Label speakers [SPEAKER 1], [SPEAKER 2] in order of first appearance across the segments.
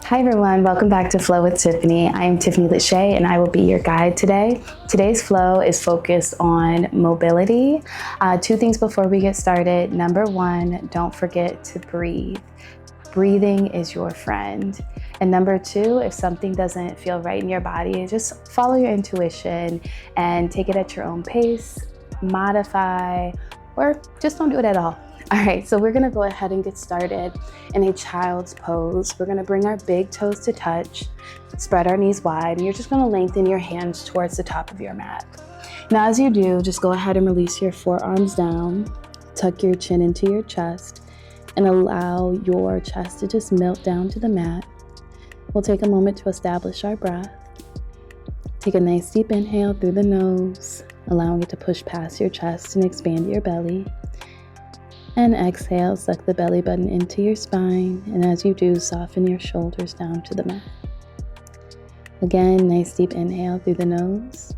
[SPEAKER 1] Hi everyone, welcome back to Flow with Tiffany. I am Tiffany Lachey and I will be your guide today. Today's flow is focused on mobility. Two things before we get started. Number one, don't forget to breathe. Breathing is your friend. And number two, if something doesn't feel right in your body, just follow your intuition and take it at your own pace, modify, or just don't do it at all. All right, so we're gonna go ahead and get started in a child's pose. We're gonna bring our big toes to touch, spread our knees wide, and you're just gonna lengthen your hands towards the top of your mat. Now, as you do, just go ahead and release your forearms down, tuck your chin into your chest, and allow your chest to just melt down to the mat. We'll take a moment to establish our breath. Take a nice deep inhale through the nose, allowing it to push past your chest and expand your belly. And exhale, suck the belly button into your spine, and as you do, soften your shoulders down to the mat. Again, nice deep inhale through the nose.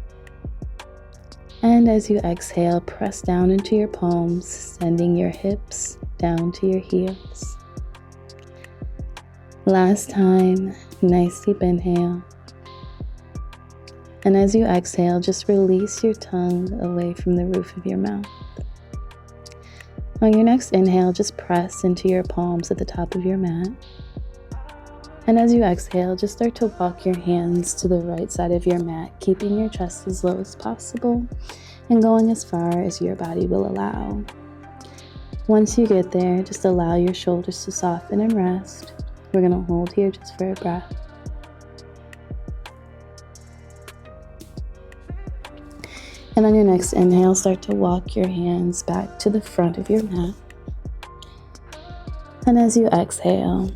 [SPEAKER 1] And as you exhale, press down into your palms, sending your hips down to your heels. Last time, nice deep inhale. And as you exhale, just release your tongue away from the roof of your mouth. On your next inhale, just press into your palms at the top of your mat. And as you exhale, just start to walk your hands to the right side of your mat, keeping your chest as low as possible and going as far as your body will allow. Once you get there, just allow your shoulders to soften and rest. We're going to hold here just for a breath. And on your next inhale, start to walk your hands back to the front of your mat. And as you exhale,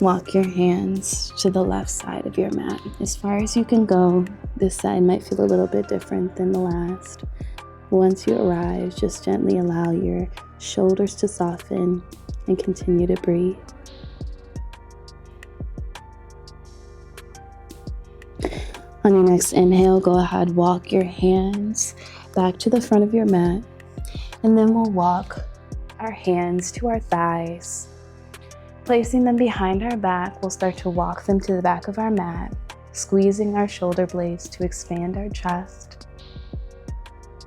[SPEAKER 1] walk your hands to the left side of your mat. As far as you can go, this side might feel a little bit different than the last. Once you arrive, just gently allow your shoulders to soften and continue to breathe. On your next inhale, go ahead, walk your hands back to the front of your mat, and then we'll walk our hands to our thighs. Placing them behind our back, we'll start to walk them to the back of our mat, squeezing our shoulder blades to expand our chest,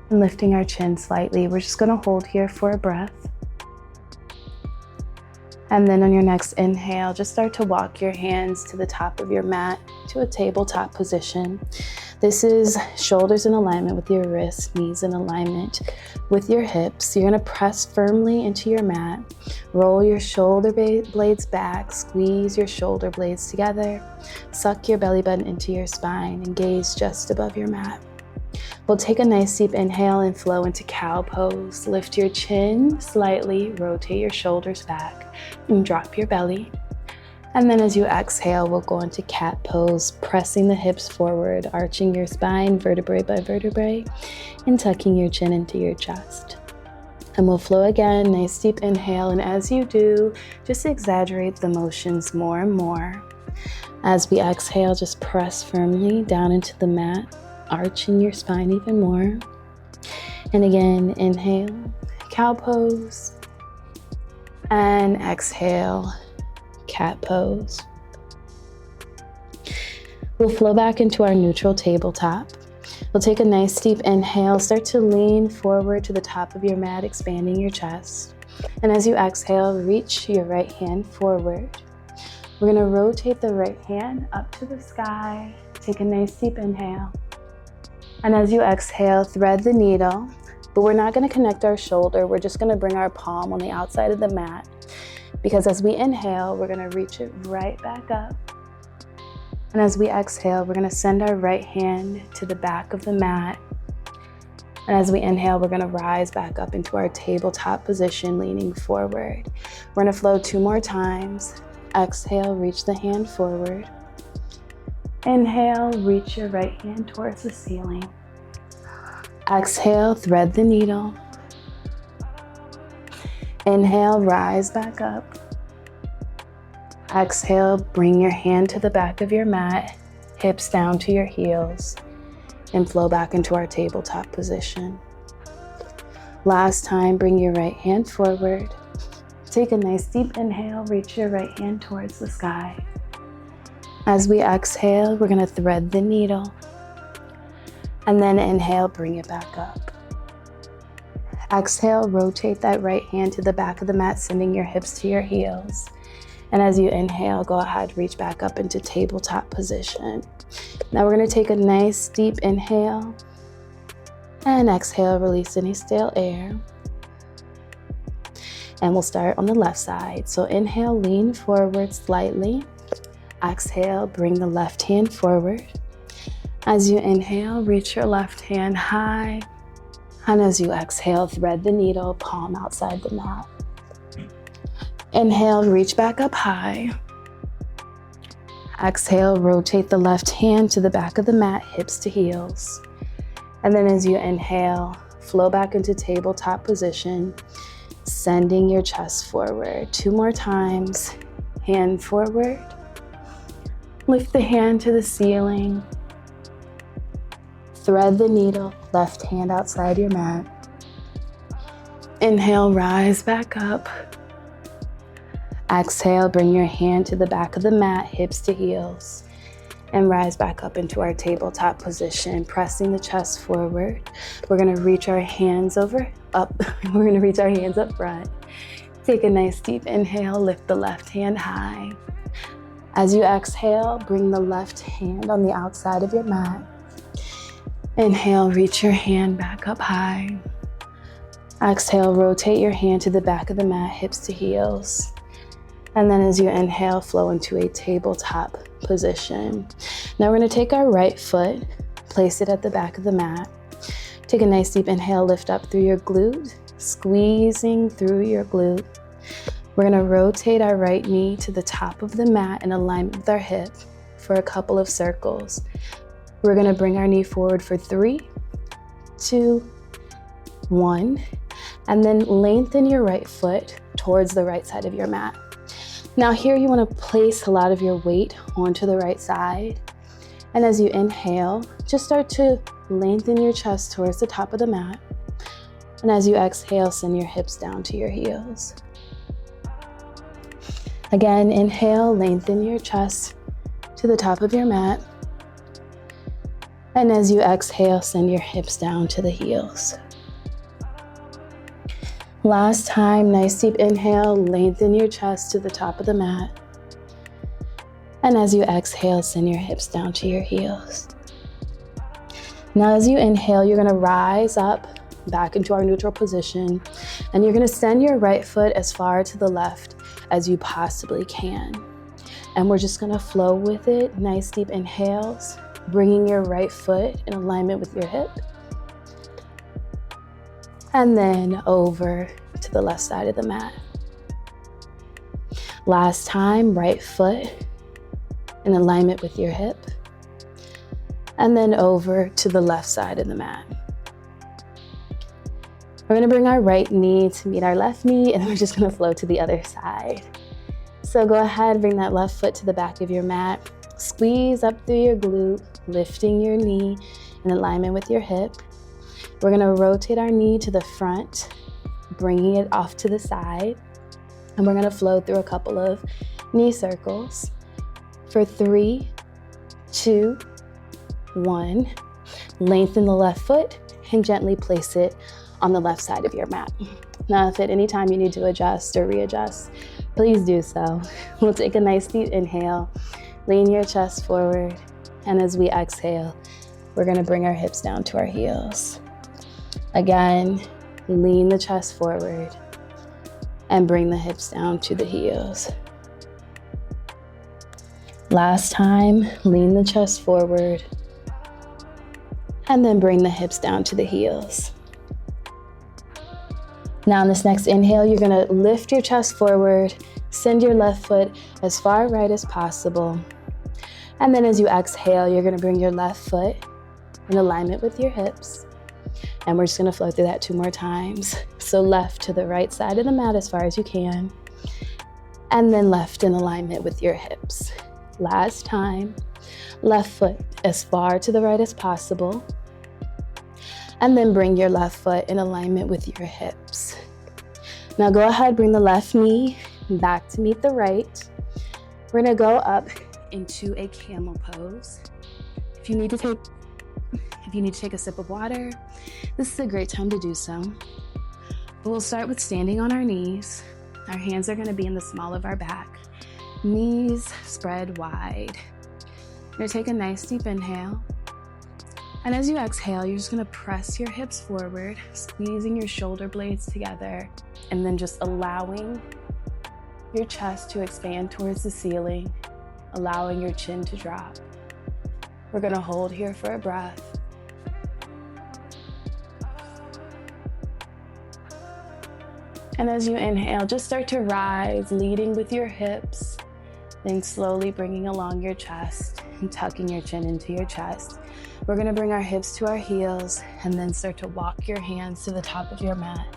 [SPEAKER 1] and lifting our chin slightly. We're just gonna hold here for a breath. And then on your next inhale, just start to walk your hands to the top of your mat to a tabletop position. This is shoulders in alignment with your wrists, knees in alignment with your hips. You're gonna press firmly into your mat, roll your shoulder blades back, squeeze your shoulder blades together, suck your belly button into your spine, and gaze just above your mat. We'll take a nice deep inhale and flow into cow pose. Lift your chin slightly, rotate your shoulders back, and drop your belly. And then as you exhale, we'll go into cat pose, pressing the hips forward, arching your spine vertebrae by vertebrae, and tucking your chin into your chest. And we'll flow again, nice deep inhale, and as you do, just exaggerate the motions more and more. As we exhale, just press firmly down into the mat, arching your spine even more. And again, inhale, cow pose, and exhale, cat pose. We'll flow back into our neutral tabletop. We'll take a nice deep inhale, start to lean forward to the top of your mat, expanding your chest. And as you exhale, reach your right hand forward. We're gonna rotate the right hand up to the sky. Take a nice deep inhale. And as you exhale, thread the needle, but we're not gonna connect our shoulder. We're just gonna bring our palm on the outside of the mat, because as we inhale, we're gonna reach it right back up. And as we exhale, we're gonna send our right hand to the back of the mat. And as we inhale, we're gonna rise back up into our tabletop position, leaning forward. We're gonna flow 2 more times. Exhale, reach the hand forward. Inhale, reach your right hand towards the ceiling. Exhale, thread the needle. Inhale, rise back up. Exhale, bring your hand to the back of your mat, hips down to your heels, and flow back into our tabletop position. Last time, bring your right hand forward. Take a nice deep inhale, reach your right hand towards the sky. As we exhale, we're gonna thread the needle. And then inhale, bring it back up. Exhale, rotate that right hand to the back of the mat, sending your hips to your heels. And as you inhale, go ahead, reach back up into tabletop position. Now we're gonna take a nice deep inhale and exhale, release any stale air. And we'll start on the left side. So inhale, lean forward slightly. Exhale, bring the left hand forward. As you inhale, reach your left hand high. And as you exhale, thread the needle, palm outside the mat. Inhale, reach back up high. Exhale, rotate the left hand to the back of the mat, hips to heels. And then as you inhale, flow back into tabletop position, sending your chest forward. 2 more times, hand forward. Lift the hand to the ceiling. Thread the needle, left hand outside your mat. Inhale, rise back up. Exhale, bring your hand to the back of the mat, hips to heels, and rise back up into our tabletop position, pressing the chest forward. We're gonna reach our hands up. We're gonna reach our hands up front. Take a nice deep inhale, lift the left hand high. As you exhale, bring the left hand on the outside of your mat. Inhale, reach your hand back up high. Exhale, rotate your hand to the back of the mat, hips to heels. And then as you inhale, flow into a tabletop position. Now we're gonna take our right foot, place it at the back of the mat. Take a nice deep inhale, lift up through your glute, squeezing through your glute. We're gonna rotate our right knee to the top of the mat in alignment with our hip for a couple of circles. We're gonna bring our knee forward for 3, 2, 1, and then lengthen your right foot towards the right side of your mat. Now here you wanna place a lot of your weight onto the right side. And as you inhale, just start to lengthen your chest towards the top of the mat. And as you exhale, send your hips down to your heels. Again, inhale, lengthen your chest to the top of your mat. And as you exhale, send your hips down to the heels. Last time, nice deep inhale, lengthen your chest to the top of the mat. And as you exhale, send your hips down to your heels. Now as you inhale, you're gonna rise up back into our neutral position, and you're gonna send your right foot as far to the left as you possibly can. And we're just gonna flow with it, nice deep inhales, bringing your right foot in alignment with your hip. And then over to the left side of the mat. Last time, right foot in alignment with your hip. And then over to the left side of the mat. We're gonna bring our right knee to meet our left knee, and then we're just gonna flow to the other side. So go ahead, bring that left foot to the back of your mat. Squeeze up through your glute, lifting your knee in alignment with your hip. We're gonna rotate our knee to the front, bringing it off to the side. And we're gonna flow through a couple of knee circles. For 3, 2, 1, lengthen the left foot and gently place it on the left side of your mat. Now, if at any time you need to adjust or readjust, please do so. We'll take a nice deep inhale, lean your chest forward, and as we exhale, we're gonna bring our hips down to our heels. Again, lean the chest forward and bring the hips down to the heels. Last time, lean the chest forward and then bring the hips down to the heels. Now in this next inhale, you're gonna lift your chest forward, send your left foot as far right as possible. And then as you exhale, you're gonna bring your left foot in alignment with your hips. And we're just gonna flow through that 2 more times. So left to the right side of the mat as far as you can. And then left in alignment with your hips. Last time, left foot as far to the right as possible. And then bring your left foot in alignment with your hips. Now go ahead, bring the left knee back to meet the right. We're gonna go up into a camel pose. If you need to take a sip of water, this is a great time to do so. But we'll start with standing on our knees. Our hands are going to be in the small of our back. Knees spread wide. You're going to take a nice deep inhale. And as you exhale, you're just going to press your hips forward, squeezing your shoulder blades together, and then just allowing your chest to expand towards the ceiling, allowing your chin to drop. We're going to hold here for a breath. And as you inhale, just start to rise, leading with your hips, then slowly bringing along your chest and tucking your chin into your chest. We're going to bring our hips to our heels and then start to walk your hands to the top of your mat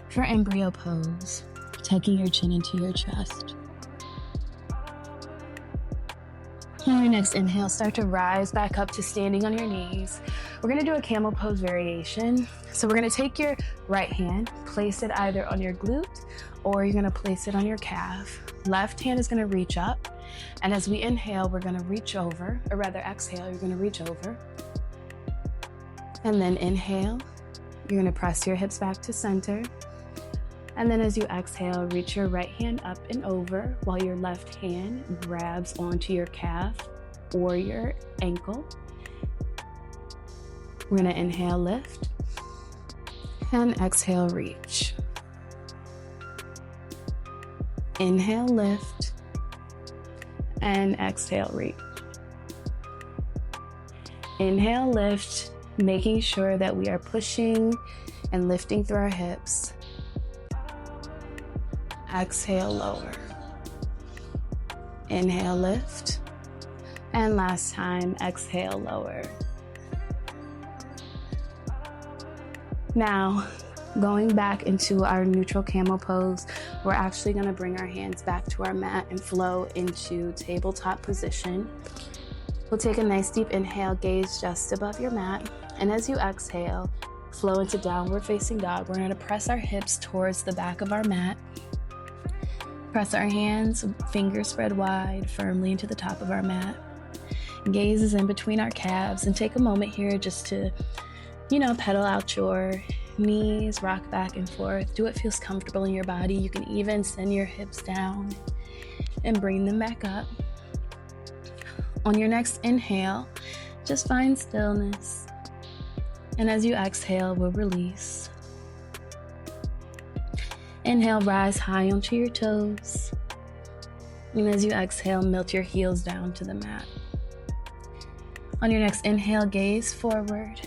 [SPEAKER 1] for embryo pose, tucking your chin into your chest. On your next inhale, start to rise back up to standing on your knees. We're going to do a camel pose variation. So we're going to take your right hand, place it either on your glute or you're going to place it on your calf. Left hand is going to reach up. And as we inhale, we're going to reach over, or rather exhale, you're going to reach over. And then inhale, you're going to press your hips back to center. And then as you exhale, reach your right hand up and over while your left hand grabs onto your calf or your ankle. We're going to inhale, lift, and exhale, reach. Inhale, lift, and exhale, reach. Inhale, lift, making sure that we are pushing and lifting through our hips. Exhale, lower. Inhale, lift. And last time, exhale, lower. Now, going back into our neutral camel pose, we're actually going to bring our hands back to our mat and flow into tabletop position. We'll take a nice deep inhale, gaze just above your mat. And as you exhale, flow into downward facing dog. We're going to press our hips towards the back of our mat. Press our hands, fingers spread wide, firmly into the top of our mat. Gaze is in between our calves, and take a moment here just to, pedal out your knees, rock back and forth. Do what feels comfortable in your body. You can even send your hips down and bring them back up. On your next inhale, just find stillness. And as you exhale, we'll release. Inhale, rise high onto your toes. And as you exhale, melt your heels down to the mat. On your next inhale, gaze forward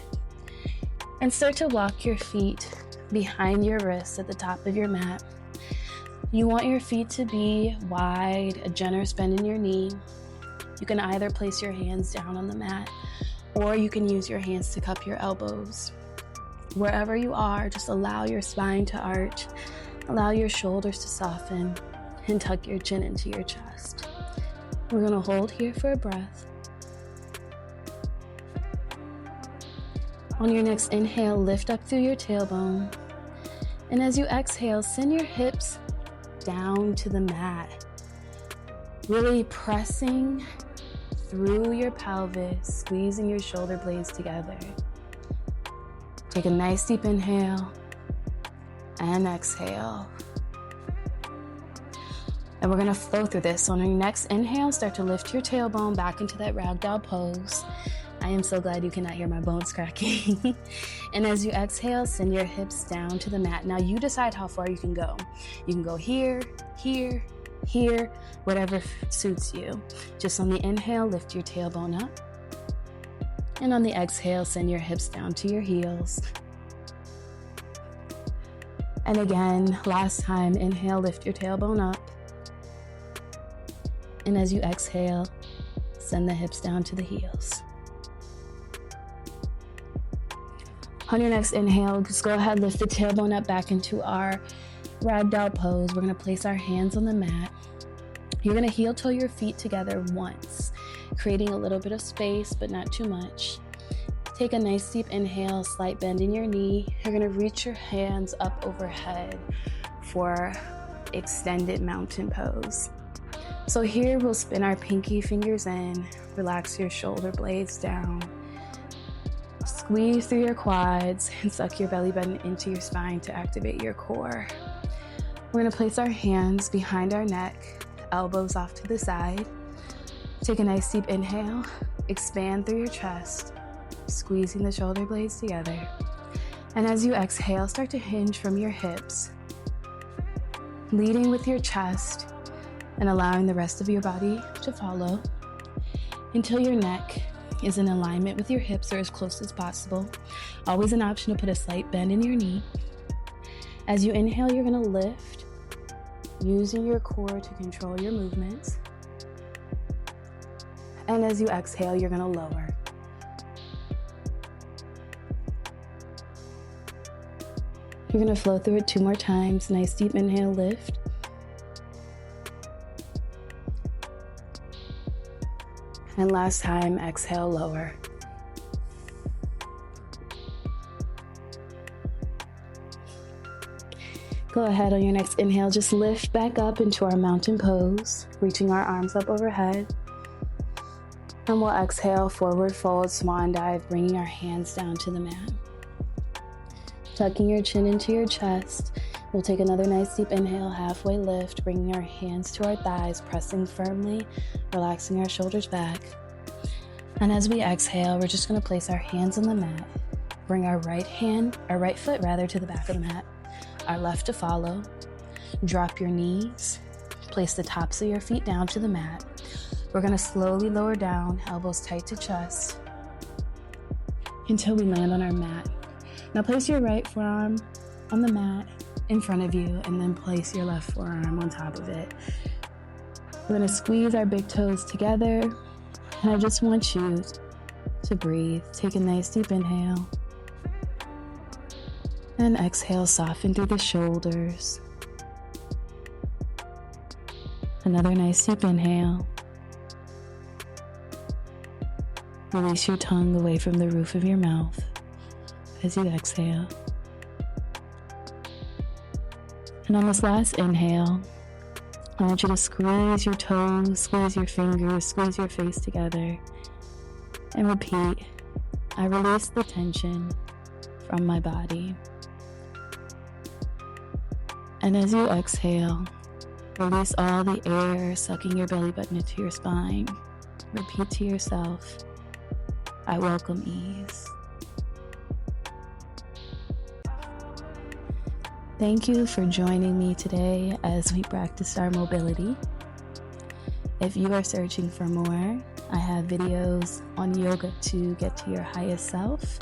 [SPEAKER 1] and start to walk your feet behind your wrists at the top of your mat. You want your feet to be wide, a generous bend in your knee. You can either place your hands down on the mat or you can use your hands to cup your elbows. Wherever you are, just allow your spine to arch. Allow your shoulders to soften and tuck your chin into your chest. We're going to hold here for a breath. On your next inhale, lift up through your tailbone. And as you exhale, send your hips down to the mat. Really pressing through your pelvis, squeezing your shoulder blades together. Take a nice deep inhale. And exhale. And we're going to flow through this. So on your next inhale, start to lift your tailbone back into that ragdoll pose. I am so glad you cannot hear my bones cracking. And as you exhale, send your hips down to the mat. Now you decide how far you can go. You can go here, here, here, whatever suits you. Just on the inhale, lift your tailbone up. And on the exhale, send your hips down to your heels. And again, last time, inhale, lift your tailbone up. And as you exhale, send the hips down to the heels. On your next inhale, just go ahead, lift the tailbone up back into our ragdoll pose. We're going to place our hands on the mat. You're going to heel toe your feet together once, creating a little bit of space, but not too much. Take a nice deep inhale, slight bend in your knee. You're going to reach your hands up overhead for extended mountain pose. So here we'll spin our pinky fingers in, relax your shoulder blades down, squeeze through your quads and suck your belly button into your spine to activate your core. We're gonna place our hands behind our neck, elbows off to the side. Take a nice deep inhale, expand through your chest, squeezing the shoulder blades together. And as you exhale, start to hinge from your hips, leading with your chest and allowing the rest of your body to follow until your neck is in alignment with your hips or as close as possible. Always an option to put a slight bend in your knee. As you inhale, you're gonna lift, using your core to control your movements. And as you exhale, you're gonna lower. You're gonna flow through it 2 more times. Nice deep inhale, lift. And last time, exhale, lower. Go ahead on your next inhale, just lift back up into our mountain pose, reaching our arms up overhead. And we'll exhale, forward fold, swan dive, bringing our hands down to the mat. Tucking your chin into your chest. We'll take another nice deep inhale, halfway lift, bringing our hands to our thighs, pressing firmly, relaxing our shoulders back. And as we exhale, we're just gonna place our hands on the mat. Bring our right foot to the back of the mat. Our left to follow. Drop your knees. Place the tops of your feet down to the mat. We're gonna slowly lower down, elbows tight to chest, until we land on our mat. Now place your right forearm on the mat in front of you, and then place your left forearm on top of it. We're gonna squeeze our big toes together, and I just want you to breathe. Take a nice deep inhale, and exhale, soften through the shoulders. Another nice deep inhale. Release your tongue away from the roof of your mouth as you exhale. And on this last inhale, I want you to squeeze your toes, squeeze your fingers, squeeze your face together, and repeat, I release the tension from my body. And as you exhale, release all the air, sucking your belly button into your spine. Repeat to yourself, I welcome ease. Thank you for joining me today as we practice our mobility. If you are searching for more, I have videos on yoga to get to your highest self,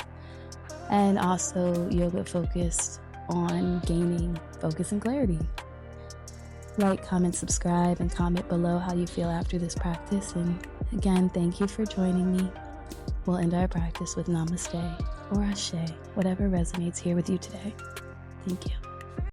[SPEAKER 1] and also yoga focused on gaining focus and clarity. Like, comment, subscribe, and comment below how you feel after this practice. And again, thank you for joining me. We'll end our practice with namaste or ashe, whatever resonates here with you today. Thank you.